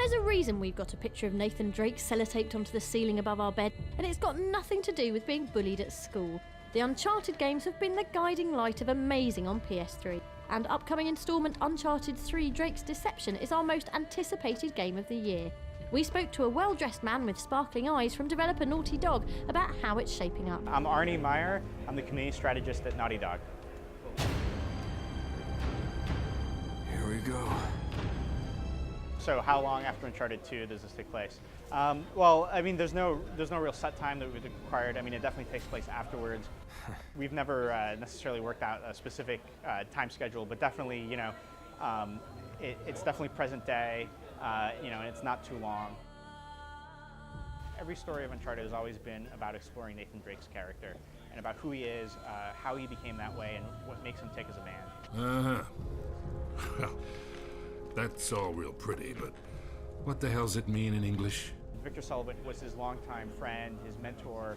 There's a reason we've got a picture of Nathan Drake sellotaped onto the ceiling above our bed, and it's got nothing to do with being bullied at school. The Uncharted games have been the guiding light of amazing on PS3, and upcoming instalment Uncharted 3 Drake's Deception is our most anticipated game of the year. We spoke to a well-dressed man with sparkling eyes from developer Naughty Dog about how it's shaping up. I'm Arnie Meyer. I'm the community strategist at Naughty Dog. Here we go. So how long after Uncharted 2 does this take place? Well, I mean, there's no real set time that would be required. I mean, it definitely takes place afterwards. We've never necessarily worked out a specific time schedule, but definitely, you know, it's definitely present day, you know, and it's not too long. Every story of Uncharted has always been about exploring Nathan Drake's character and about who he is, how he became that way, and what makes him tick as a man. Well, that's all real pretty, but what the hell's it mean in English? Victor Sullivan was his longtime friend, his mentor,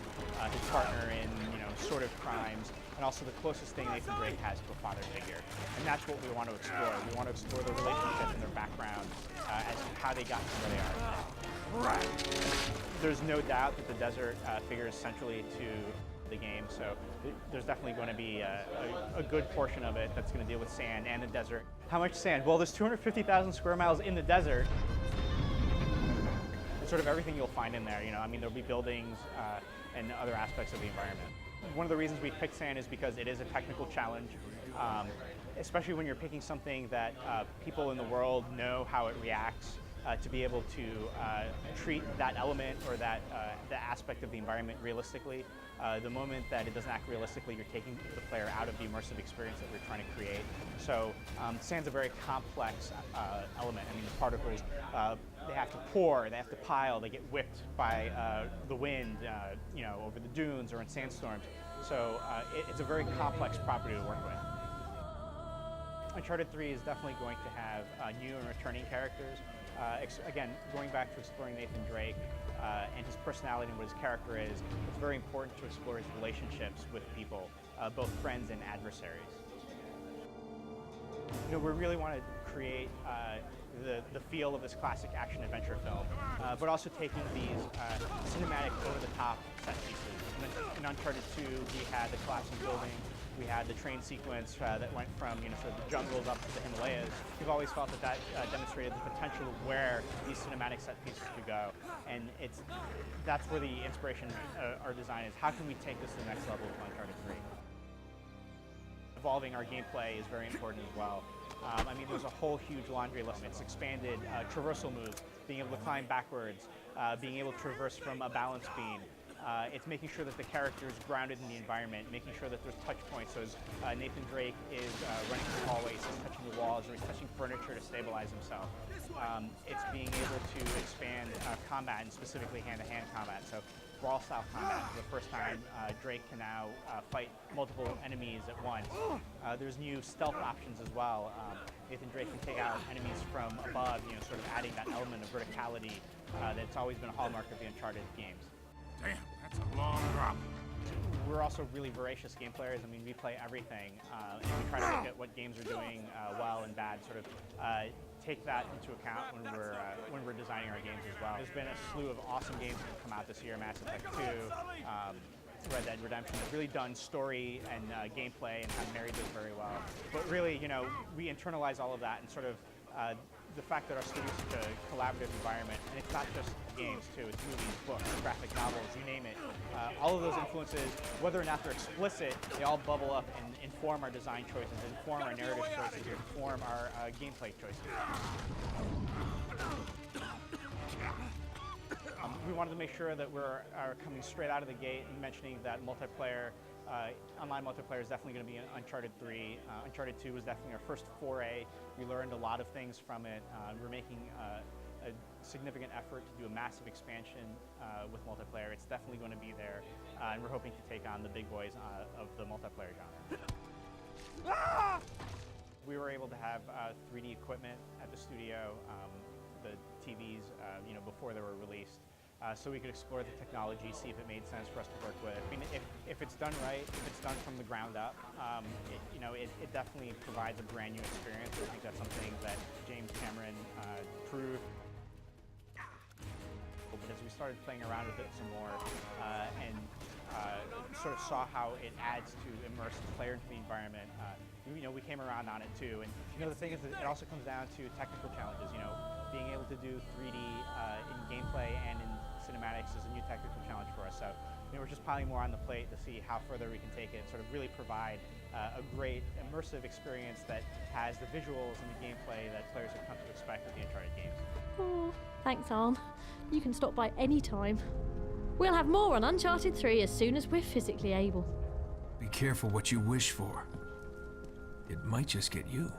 his partner in, you know, sort of crimes, and also the closest thing Nathan Drake has to a father figure. And that's what we want to explore. We want to explore their relationship and their background as to how they got to where they are today. There's no doubt that the desert figures centrally to the game, so there's definitely going to be a good portion of it that's going to deal with sand and the desert. How much sand? Well, there's 250,000 square miles in the desert. It's sort of everything you'll find in there, you know. I mean, there'll be buildings and other aspects of the environment. One of the reasons we picked sand is because it is a technical challenge, especially when you're picking something that people in the world know how it reacts. To be able to treat that element or that the aspect of the environment realistically. The moment that it doesn't act realistically, you're taking the player out of the immersive experience that we're trying to create. So sand's a very complex element. I mean, the particles, they have to pour, they have to pile, they get whipped by the wind, you know, over the dunes or in sandstorms. So it's a very complex property to work with. Uncharted 3 is definitely going to have new and returning characters. Again, going back to exploring Nathan Drake and his personality and what his character is, it's very important to explore his relationships with people, both friends and adversaries. You know, we really want to create the feel of this classic action-adventure film, but also taking these cinematic, over-the-top set pieces. In Uncharted 2, we had the collapsing building. We had the train sequence that went from, you know, sort of the jungles up to the Himalayas. We've always felt that demonstrated the potential of where these cinematic set pieces could go, and that's where the inspiration our design is. How can we take this to the next level with Uncharted 3? Evolving our gameplay is very important as well. I mean, there's a whole huge laundry list. It's expanded traversal moves, being able to climb backwards, being able to traverse from a balance beam. It's making sure that the character is grounded in the environment, making sure that there's touch points. So as Nathan Drake is running through hallways, he's touching the walls, or he's touching furniture to stabilize himself. It's being able to expand combat, and specifically hand-to-hand combat. So brawl-style combat. For the first time, Drake can now fight multiple enemies at once. There's new stealth options as well. Nathan Drake can take out enemies from above, you know, sort of adding that element of verticality that's always been a hallmark of the Uncharted games. Damn, that's a long drop. We're also really voracious game players. I mean, we play everything, and we try to look at what games are doing well and bad, sort of take that into account when we're designing our games as well. There's been a slew of awesome games that have come out this year: Mass Effect 2, Red Dead Redemption. Have really done story and gameplay and have married those very well. But really, you know, we internalize all of that and sort of the fact that our studio is such a collaborative environment, and it's not just games too, it's movies, books, graphic novels, you name it. All of those influences, whether or not they're explicit, they all bubble up and inform our design choices, inform our narrative choices, inform our gameplay choices. We wanted to make sure that we're coming straight out of the gate and mentioning that multiplayer, online multiplayer is definitely going to be in Uncharted 3. Uncharted 2 was definitely our first foray. We learned a lot of things from it. We're making a significant effort to do a massive expansion with multiplayer. It's definitely going to be there, and we're hoping to take on the big boys of the multiplayer genre. We were able to have 3D equipment at the studio, the TVs, you know, before they were released. So we could explore the technology, see if it made sense for us to work with. I mean, if it's done right, if it's done from the ground up, you know, it definitely provides a brand new experience. I think that's something that James Cameron proved. as we started playing around with it some more and sort of saw how it adds to immerse the player into the environment, we came around on it too. And the thing is that it also comes down to technical challenges. Being able to do 3D in gameplay and in cinematics is a new technical challenge for us. So we're just piling more on the plate to see how further we can take it and sort of really provide a great immersive experience that has the visuals and the gameplay that players have come to expect with the Uncharted games. Oh, thanks, Arm. You can stop by any time. We'll have more on Uncharted 3 as soon as we're physically able. Be careful what you wish for. It might just get you.